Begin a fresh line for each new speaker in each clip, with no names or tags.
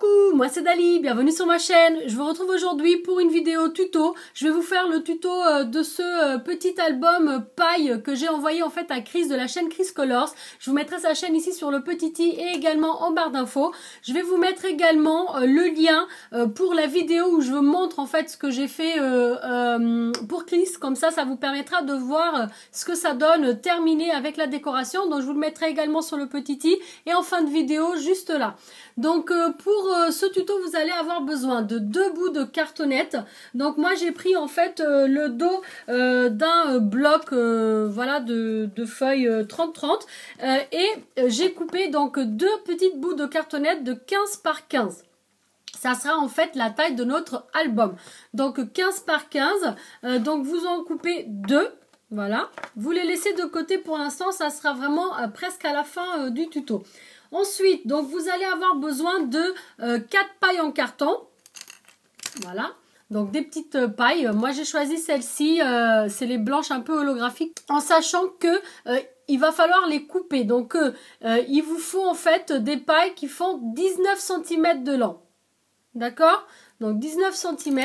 Coucou, moi c'est Dali, bienvenue sur ma chaîne. Je vous retrouve aujourd'hui pour une vidéo tuto. Je vais vous faire le tuto de ce petit album paille que j'ai envoyé en fait à Chris de la chaîne Chris Colors. Je vous mettrai sa chaîne ici sur le petit i et également en barre d'infos. Je vais vous mettre également le lien pour la vidéo où je vous montre en fait ce que j'ai fait pour Chris. Comme ça vous permettra de voir ce que ça donne terminé avec la décoration. Donc je vous le mettrai également sur le petit i et en fin de vidéo juste là. Donc pour ce tuto vous allez avoir besoin de 2 bouts de cartonnette. Donc moi j'ai pris en fait le dos d'un bloc voilà de feuilles 30-30 et j'ai coupé donc 2 petites bouts de cartonnette de 15 par 15. Ça sera en fait la taille de notre album. Donc 15 par 15, donc vous en coupez 2. Voilà, vous les laissez de côté pour l'instant, ça sera vraiment presque à la fin du tuto. Ensuite, donc vous allez avoir besoin de 4 pailles en carton. Voilà, donc des petites pailles. Moi j'ai choisi celle-ci, c'est les blanches un peu holographiques, en sachant que il va falloir les couper. Donc il vous faut en fait des pailles qui font 19 cm de long. D'accord? Donc 19 cm.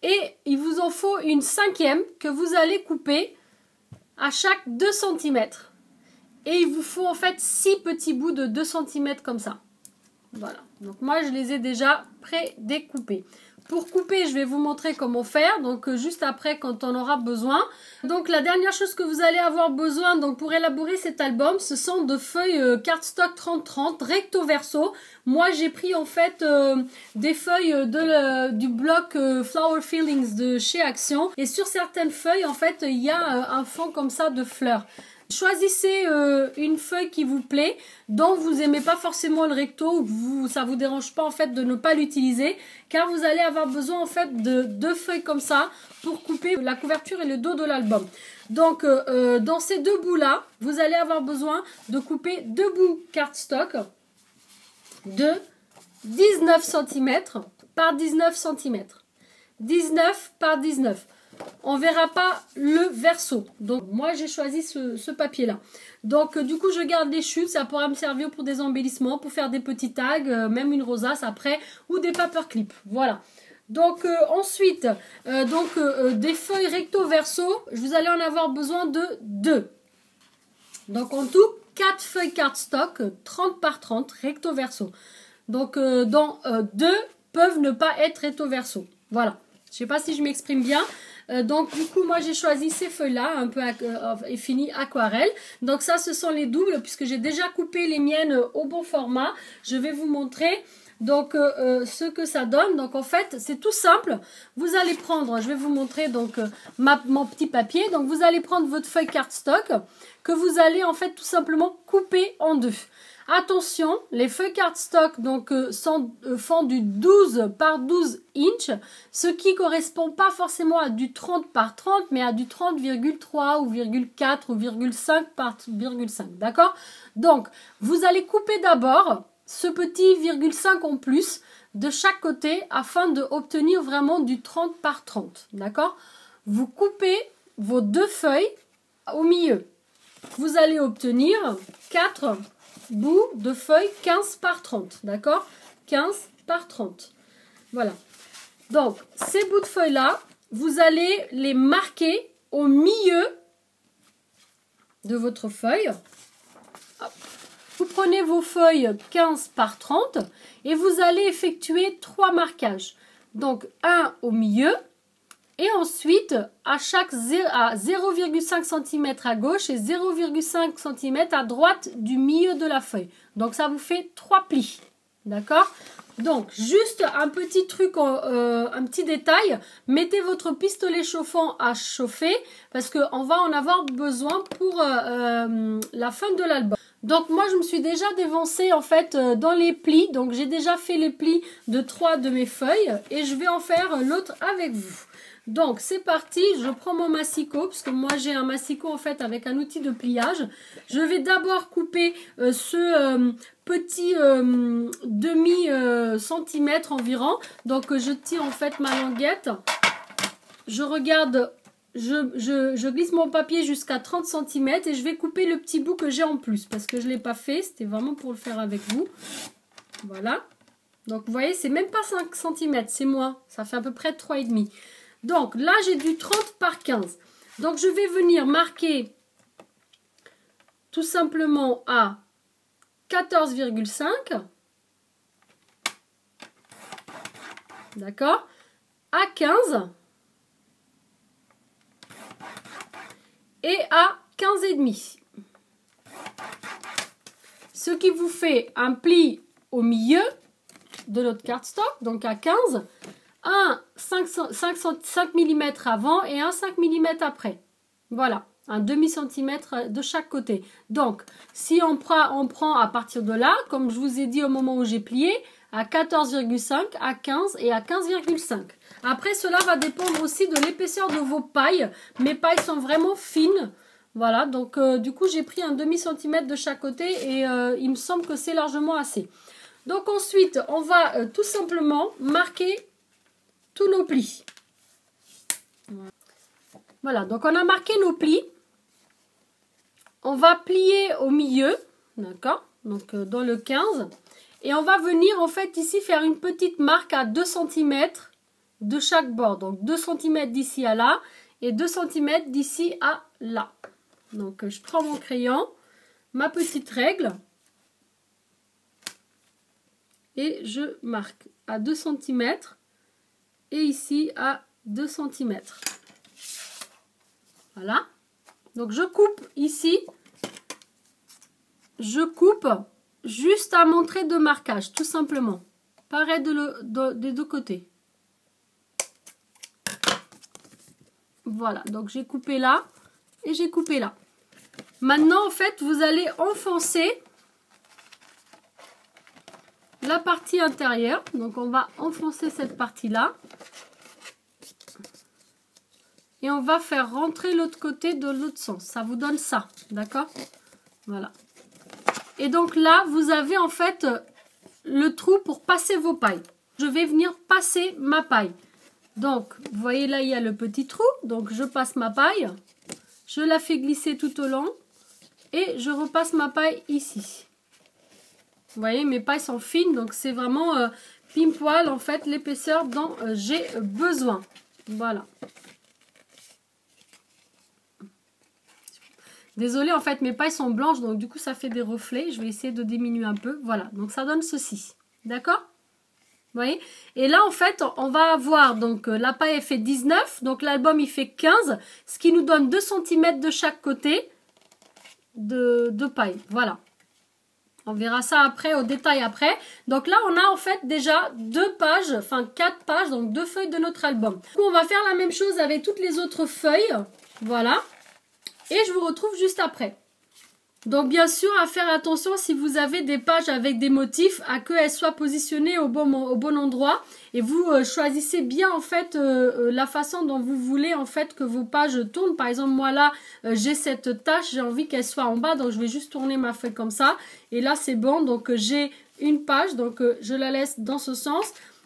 Et il vous en faut une 5e que vous allez couper à chaque 2 cm. Et il vous faut en fait 6 petits bouts de 2 cm comme ça. Voilà. Donc moi je les ai déjà pré-découpés. Pour couper, je vais vous montrer comment faire. Donc juste après quand on aura besoin. Donc la dernière chose que vous allez avoir besoin donc pour élaborer cet album, ce sont de feuilles cardstock 30-30 recto verso. Moi j'ai pris en fait des feuilles du bloc Flower Feelings de chez Action. Et sur certaines feuilles en fait il y a un fond comme ça de fleurs. Choisissez une feuille qui vous plaît, dont vous n'aimez pas forcément le recto, ou ça vous dérange pas en fait de ne pas l'utiliser, car vous allez avoir besoin en fait de 2 feuilles comme ça pour couper la couverture et le dos de l'album. Donc dans ces 2 bouts là, vous allez avoir besoin de couper 2 bouts cardstock de 19 cm par 19 cm. 19 par 19. On verra pas le verso. Donc moi j'ai choisi ce papier là. Donc du coup je garde les chutes. Ça pourra me servir pour des embellissements, pour faire des petits tags, même une rosace après, ou des paperclips. Voilà. Donc ensuite des feuilles recto verso. Vous allez en avoir besoin de 2. Donc en tout 4 feuilles cardstock 30 par 30 recto verso. Donc 2 peuvent ne pas être recto verso. Voilà. Je sais pas si je m'exprime bien. Donc du coup moi j'ai choisi ces feuilles là un peu fini aquarelle. Donc ça ce sont les doubles puisque j'ai déjà coupé les miennes au bon format. Je vais vous montrer donc ce que ça donne. Donc en fait c'est tout simple. Vous allez prendre, je vais vous montrer donc mon petit papier. Donc vous allez prendre votre feuille cardstock que vous allez en fait tout simplement couper en 2. Attention, les feuilles cardstock donc font du 12 par 12 inches, ce qui correspond pas forcément à du 30 par 30, mais à du 30,3 ou 0,4 ou 0,5 par 0,5, d'accord? Donc, vous allez couper d'abord ce petit 0,5 en plus de chaque côté afin d'obtenir vraiment du 30 par 30, d'accord? Vous coupez vos 2 feuilles au milieu. Vous allez obtenir 4 bouts de feuilles 15 par 30, d'accord? 15 par 30. Voilà. Donc, ces bouts de feuilles-là, vous allez les marquer au milieu de votre feuille. Hop. Vous prenez vos feuilles 15 par 30 et vous allez effectuer 3 marquages. Donc, un au milieu. Et ensuite, à 0,5 cm à gauche et 0,5 cm à droite du milieu de la feuille. Donc, ça vous fait 3 plis. D'accord? Donc, juste un petit truc, un petit détail. Mettez votre pistolet chauffant à chauffer parce qu'on va en avoir besoin pour la fin de l'album. Donc, moi, je me suis déjà dévancée en fait dans les plis. Donc, j'ai déjà fait les plis de 3 de mes feuilles et je vais en faire l'autre avec vous. Donc c'est parti, je prends mon massicot, puisque moi j'ai un massicot en fait avec un outil de pliage. Je vais d'abord couper ce petit demi centimètre environ. Donc je tire en fait ma languette, je regarde, je glisse mon papier jusqu'à 30 cm et je vais couper le petit bout que j'ai en plus, parce que je ne l'ai pas fait, c'était vraiment pour le faire avec vous. Voilà. Donc, vous voyez, c'est même pas 5 cm, c'est moins. Ça fait à peu près 3,5. Donc, là, j'ai du 30 par 15. Donc, je vais venir marquer tout simplement à 14,5. D'accord? À 15. Et à 15,5. Ce qui vous fait un pli au milieu de notre cardstock, donc à 15, un 5 mm avant et un 5 mm après. Voilà, un demi-centimètre de chaque côté. Donc, si on prend à partir de là, comme je vous ai dit au moment où j'ai plié, à 14,5, à 15 et à 15,5. Après, cela va dépendre aussi de l'épaisseur de vos pailles. Mes pailles sont vraiment fines. Voilà, donc du coup, j'ai pris un demi-centimètre de chaque côté et il me semble que c'est largement assez. Donc ensuite, on va tout simplement marquer tous nos plis. Voilà, donc on a marqué nos plis. On va plier au milieu, d'accord? Donc dans le 15. Et on va venir en fait ici faire une petite marque à 2 cm de chaque bord. Donc 2 cm d'ici à là et 2 cm d'ici à là. Donc je prends mon crayon, ma petite règle et je marque à 2 cm et ici à 2 cm. Voilà. Donc je coupe ici, je coupe juste à mon trait de marquage, tout simplement. Pareil des deux côtés. Voilà, donc j'ai coupé là et j'ai coupé là. Maintenant, en fait, vous allez enfoncer la partie intérieure. Donc, on va enfoncer cette partie-là. Et on va faire rentrer l'autre côté de l'autre sens. Ça vous donne ça, d'accord? Voilà. Et donc là, vous avez en fait le trou pour passer vos pailles. Je vais venir passer ma paille. Donc, vous voyez là, il y a le petit trou. Donc, je passe ma paille. Je la fais glisser tout au long. Et je repasse ma paille ici. Vous voyez, mes pailles sont fines. Donc, c'est vraiment pile poil, en fait, l'épaisseur dont j'ai besoin. Voilà. Désolée, en fait, mes pailles sont blanches. Donc, du coup, ça fait des reflets. Je vais essayer de diminuer un peu. Voilà. Donc, ça donne ceci. D'accord ? Vous voyez? Et là, en fait, on va avoir, donc, la paille, elle fait 19. Donc, l'album, il fait 15. Ce qui nous donne 2 cm de chaque côté de paille. Voilà. On verra ça après, au détail après. Donc là, on a en fait déjà 2 pages, enfin 4 pages, donc 2 feuilles de notre album. Du coup, on va faire la même chose avec toutes les autres feuilles. Voilà. Et je vous retrouve juste après. Donc bien sûr, à faire attention si vous avez des pages avec des motifs, à qu'elles soient positionnées au bon endroit. Et vous choisissez bien en fait la façon dont vous voulez en fait que vos pages tournent. Par exemple, moi là, j'ai cette tache, j'ai envie qu'elle soit en bas. Donc je vais juste tourner ma feuille comme ça. Et là, c'est bon. Donc j'ai une page, donc je la laisse dans ce sens.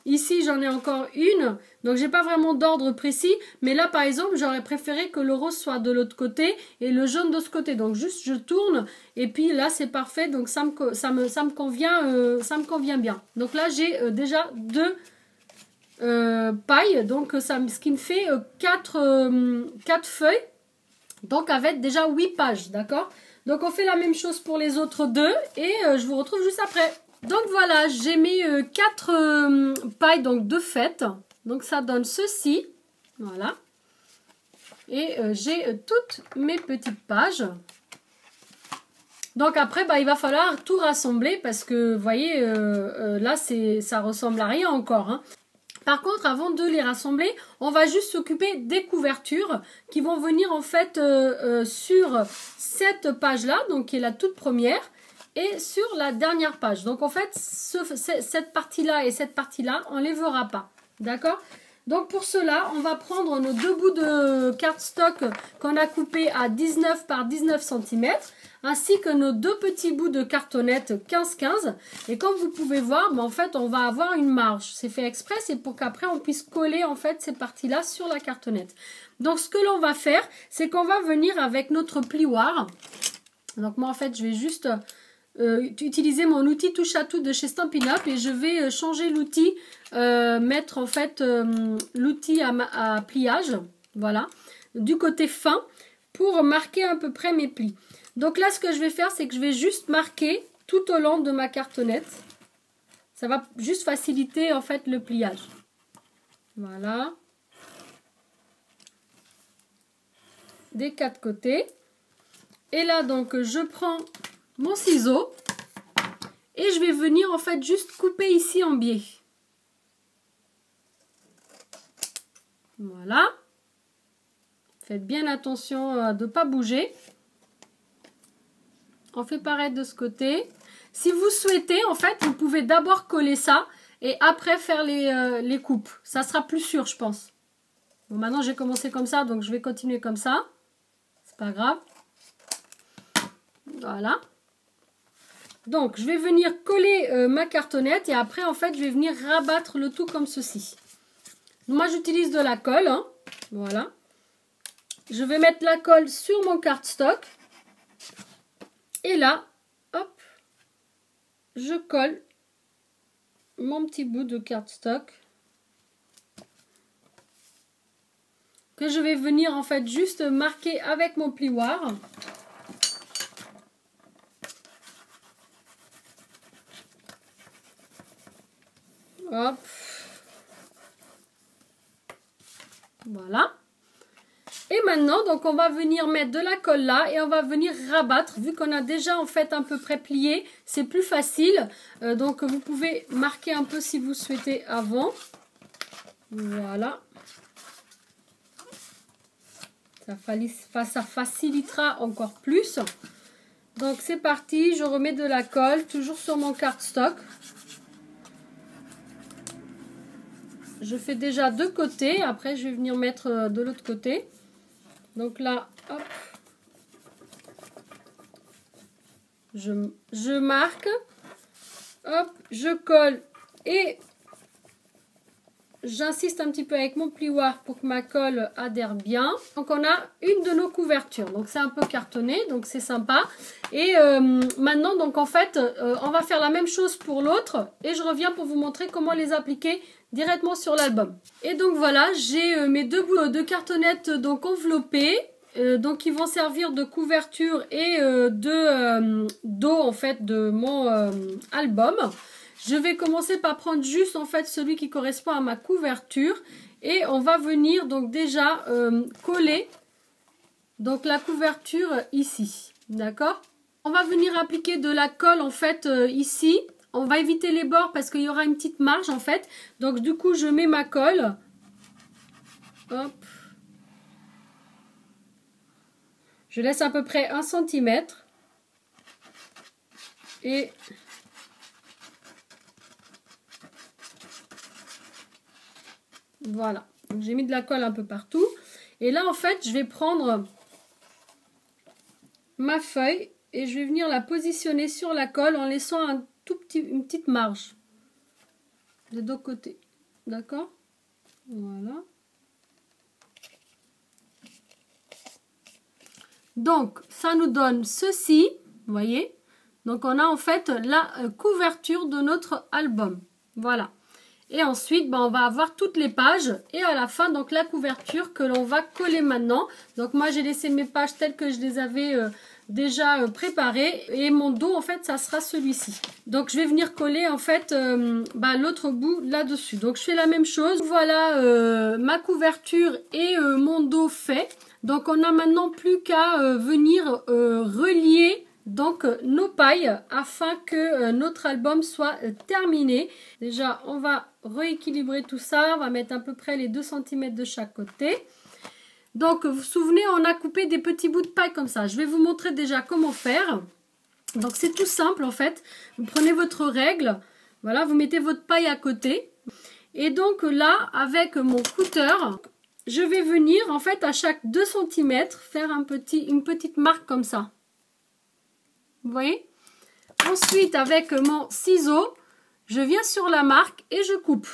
Ici, j'en ai encore une. Donc, j'ai pas vraiment d'ordre précis. Mais là, par exemple, j'aurais préféré que le rose soit de l'autre côté et le jaune de ce côté. Donc, juste, je tourne. Et puis là, c'est parfait. Donc, ça me convient bien. Donc là, j'ai déjà 2 pailles. Donc, ce qui me fait 4 feuilles. Donc, avec déjà 8 pages. D'accord? Donc, on fait la même chose pour les autres 2. Et je vous retrouve juste après. Donc voilà, j'ai mis 4 pailles donc de fête. Donc ça donne ceci. Voilà. Et j'ai toutes mes petites pages. Donc après, bah, il va falloir tout rassembler parce que vous voyez, là, ça ressemble à rien encore. Hein. Par contre, avant de les rassembler, on va juste s'occuper des couvertures qui vont venir en fait sur cette page-là, donc qui est la toute première. Et sur la dernière page. Donc en fait, cette partie-là et cette partie-là, on ne les verra pas. D'accord? Donc pour cela, on va prendre nos 2 bouts de cardstock qu'on a coupés à 19 par 19 cm. Ainsi que nos 2 petits bouts de cartonnette 15-15. Et comme vous pouvez voir, en fait, on va avoir une marge. C'est fait exprès, c'est pour qu'après on puisse coller en fait ces parties-là sur la cartonnette. Donc ce que l'on va faire, c'est qu'on va venir avec notre plioir. Donc moi en fait, je vais juste... utiliser mon outil touche à tout de chez Stampin' Up et je vais changer l'outil, mettre en fait l'outil à pliage, voilà, du côté fin pour marquer à peu près mes plis. Donc là, ce que je vais faire, c'est que je vais juste marquer tout au long de ma cartonnette. Ça va juste faciliter en fait le pliage. Voilà. Des quatre côtés. Et là, donc, je prends mon ciseau et je vais venir en fait juste couper ici en biais. Voilà. Faites bien attention de ne pas bouger. On fait pareil de ce côté. Si vous souhaitez, en fait, vous pouvez d'abord coller ça et après faire les coupes. Ça sera plus sûr, je pense. Bon, maintenant, j'ai commencé comme ça, donc je vais continuer comme ça. C'est pas grave. Voilà. Donc, je vais venir coller ma cartonnette et après, en fait, je vais venir rabattre le tout comme ceci. Moi, j'utilise de la colle. Hein. Voilà. Je vais mettre la colle sur mon cardstock. Et là, hop, je colle mon petit bout de cardstock que je vais venir en fait juste marquer avec mon plioir. Hop. Voilà. Et maintenant, donc on va venir mettre de la colle là et on va venir rabattre. Vu qu'on a déjà en fait à peu près plié, c'est plus facile. Donc vous pouvez marquer un peu si vous souhaitez avant. Voilà. Ça facilitera encore plus. Donc c'est parti, je remets de la colle, toujours sur mon cardstock. Je fais déjà deux côtés, après je vais venir mettre de l'autre côté. Donc là, hop, je marque, hop, je colle et j'insiste un petit peu avec mon plioir pour que ma colle adhère bien. Donc on a une de nos couvertures, donc c'est un peu cartonné, donc c'est sympa. Et maintenant, donc en fait, on va faire la même chose pour l'autre et je reviens pour vous montrer comment les appliquer directement sur l'album. Et donc voilà, j'ai mes deux bouts de cartonnette donc enveloppés, donc ils vont servir de couverture et de dos en fait de mon album. Je vais commencer par prendre juste en fait celui qui correspond à ma couverture et on va venir donc déjà coller donc la couverture ici, d'accord? On va venir appliquer de la colle en fait ici. On va éviter les bords parce qu'il y aura une petite marge en fait. Donc du coup, je mets ma colle. Hop. Je laisse à peu près 1 cm. Et voilà. Donc j'ai mis de la colle un peu partout. Et là, en fait, je vais prendre ma feuille et je vais venir la positionner sur la colle en laissant une petite marge des deux côtés, d'accord? Voilà. Donc ça nous donne ceci, vous voyez. Donc on a en fait la couverture de notre album, voilà. Et ensuite on va avoir toutes les pages et à la fin donc la couverture que l'on va coller maintenant. Donc moi j'ai laissé mes pages telles que je les avais déjà préparé et mon dos en fait ça sera celui-ci. Donc je vais venir coller en fait l'autre bout là-dessus. Donc je fais la même chose. Voilà ma couverture et mon dos fait. Donc on n'a maintenant plus qu'à venir relier donc nos pailles afin que notre album soit terminé. Déjà on va rééquilibrer tout ça. On va mettre à peu près les 2 cm de chaque côté. Donc, vous vous souvenez, on a coupé des petits bouts de paille comme ça. Je vais vous montrer déjà comment faire. Donc, c'est tout simple en fait. Vous prenez votre règle, voilà, vous mettez votre paille à côté. Et donc là, avec mon cutter, je vais venir en fait à chaque 2 cm faire une petite marque comme ça. Vous voyez? Ensuite, avec mon ciseau, je viens sur la marque et je coupe.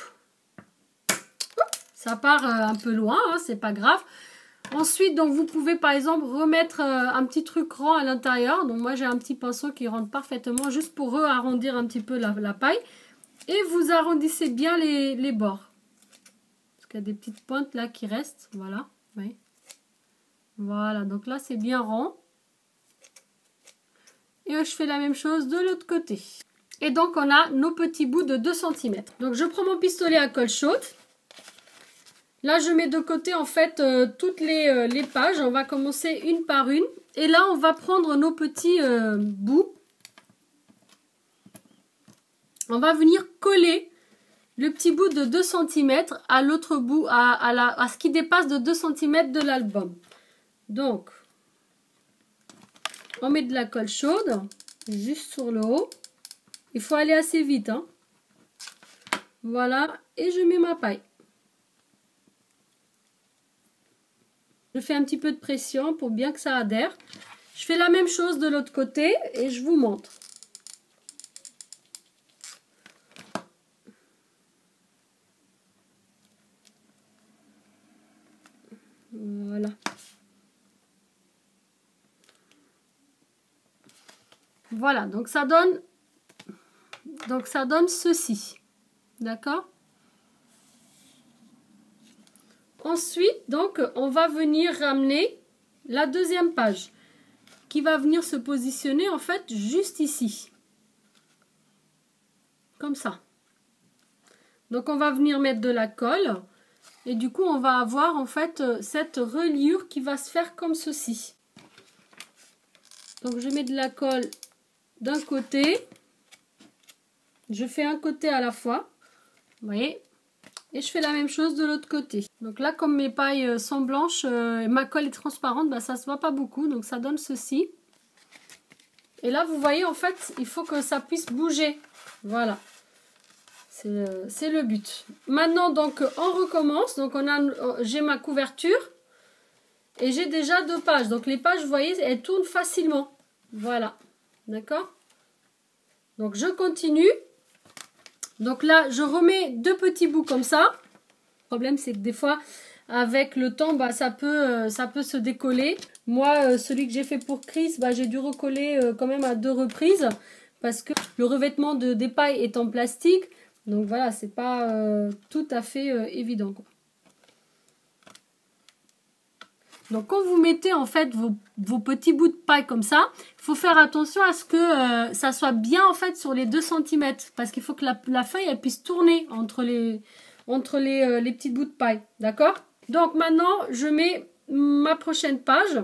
Ça part un peu loin, hein, c'est pas grave. Ensuite, donc vous pouvez par exemple remettre un petit truc rond à l'intérieur. Donc moi j'ai un petit pinceau qui rentre parfaitement juste pour arrondir un petit peu la paille. Et vous arrondissez bien les bords. Parce qu'il y a des petites pointes là qui restent. Voilà. Oui. Voilà, donc là c'est bien rond. Et je fais la même chose de l'autre côté. Et donc on a nos petits bouts de 2 cm. Donc je prends mon pistolet à colle chaude. Là je mets de côté en fait toutes les pages. On va commencer une par une. Et là on va prendre nos petits bouts. On va venir coller le petit bout de 2 cm à l'autre bout, à ce qui dépasse de 2 cm de l'album. Donc on met de la colle chaude juste sur le haut. Il faut aller assez vite, hein. Voilà, et je mets ma paille. Je fais un petit peu de pression pour bien que ça adhère. Je fais la même chose de l'autre côté et je vous montre. Voilà. Voilà, donc ça donne ceci. D'accord? Ensuite, donc, on va venir ramener la deuxième page qui va venir se positionner en fait juste ici. Comme ça. Donc, on va venir mettre de la colle et du coup, on va avoir en fait cette reliure qui va se faire comme ceci. Donc, je mets de la colle d'un côté. Je fais un côté à la fois. Vous voyez? Et je fais la même chose de l'autre côté. Donc là, comme mes pailles sont blanches, ma colle est transparente, bah, ça ne se voit pas beaucoup. Donc ça donne ceci. Et là, vous voyez, en fait, il faut que ça puisse bouger. Voilà. C'est le but. Maintenant, donc, on recommence. Donc, j'ai ma couverture. Et j'ai déjà 2 pages. Donc, les pages, vous voyez, elles tournent facilement. Voilà. D'accord? Donc, je continue. Donc là, je remets 2 petits bouts comme ça. Le problème, c'est que des fois, avec le temps, bah, ça peut se décoller. Moi, celui que j'ai fait pour Chris, bah, j'ai dû recoller quand même à 2 reprises. Parce que le revêtement des pailles est en plastique. Donc voilà, c'est pas tout à fait évident, quoi. Donc quand vous mettez en fait vos petits bouts de paille comme ça, il faut faire attention à ce que ça soit bien en fait sur les 2 cm. Parce qu'il faut que la feuille elle puisse tourner entre les petits bouts de paille. D'accord? Donc maintenant je mets ma prochaine page.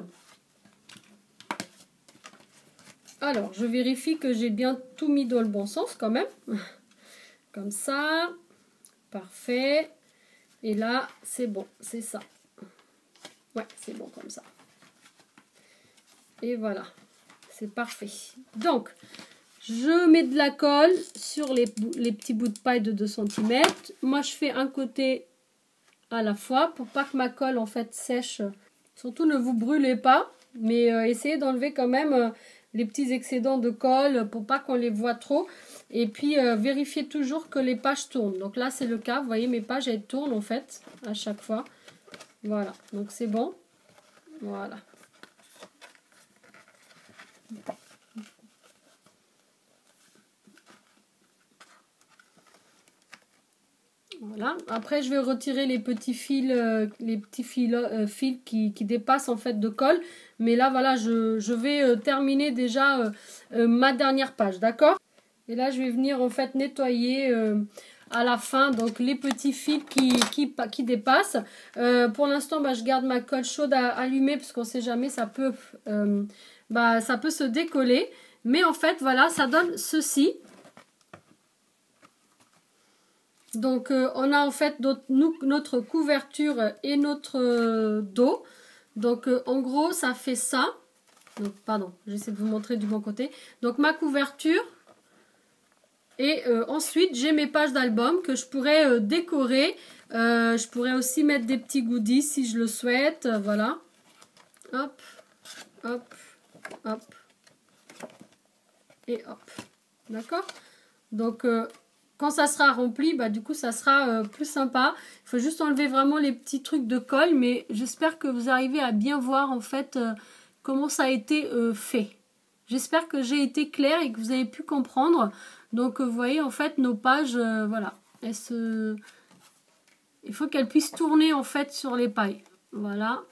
Alors je vérifie que j'ai bien tout mis dans le bon sens quand même. Comme ça. Parfait. Et là c'est bon, c'est ça. Ouais, c'est bon comme ça. Et voilà, c'est parfait. Donc, je mets de la colle sur les petits bouts de paille de 2 cm. Moi, je fais un côté à la fois pour pas que ma colle, en fait, sèche. Surtout, ne vous brûlez pas, mais essayez d'enlever quand même les petits excédents de colle pour pas qu'on les voit trop. Et puis, vérifiez toujours que les pages tournent. Donc là, c'est le cas. Vous voyez, mes pages, elles tournent, en fait, à chaque fois. Voilà, donc c'est bon. Voilà. Voilà. Après, je vais retirer les petits fils, fils qui dépassent en fait de colle. Mais là, voilà, je vais terminer déjà ma dernière page, d'accord? Et là, je vais venir en fait nettoyer à la fin donc les petits fils qui dépassent. Pour l'instant, bah, je garde ma colle chaude à allumer parce qu'on ne sait jamais, ça peut se décoller. Mais en fait, voilà, ça donne ceci. Donc, on a en fait notre couverture et notre dos. Donc, en gros, ça fait ça. Donc, pardon, j'essaie de vous montrer du bon côté. Donc, ma couverture. Et ensuite, j'ai mes pages d'album que je pourrais décorer. Je pourrais aussi mettre des petits goodies si je le souhaite. Voilà. Hop, hop, hop. Et hop. D'accord? Donc, quand ça sera rempli, bah du coup ça sera plus sympa. Il faut juste enlever vraiment les petits trucs de colle, mais j'espère que vous arrivez à bien voir en fait comment ça a été fait. J'espère que j'ai été claire et que vous avez pu comprendre. Donc vous voyez en fait nos pages, voilà, il faut qu'elles puissent tourner en fait sur les pailles. Voilà.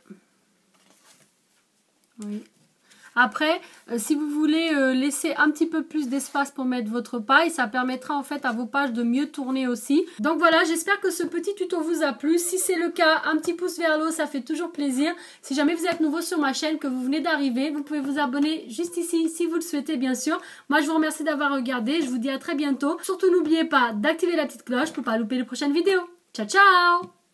Oui. Après, si vous voulez laisser un petit peu plus d'espace pour mettre votre paille, ça permettra en fait à vos pages de mieux tourner aussi. Donc voilà, j'espère que ce petit tuto vous a plu. Si c'est le cas, un petit pouce vers le haut, ça fait toujours plaisir. Si jamais vous êtes nouveau sur ma chaîne, que vous venez d'arriver, vous pouvez vous abonner juste ici si vous le souhaitez bien sûr. Moi, je vous remercie d'avoir regardé. Je vous dis à très bientôt. Surtout, n'oubliez pas d'activer la petite cloche pour ne pas louper les prochaines vidéos. Ciao, ciao!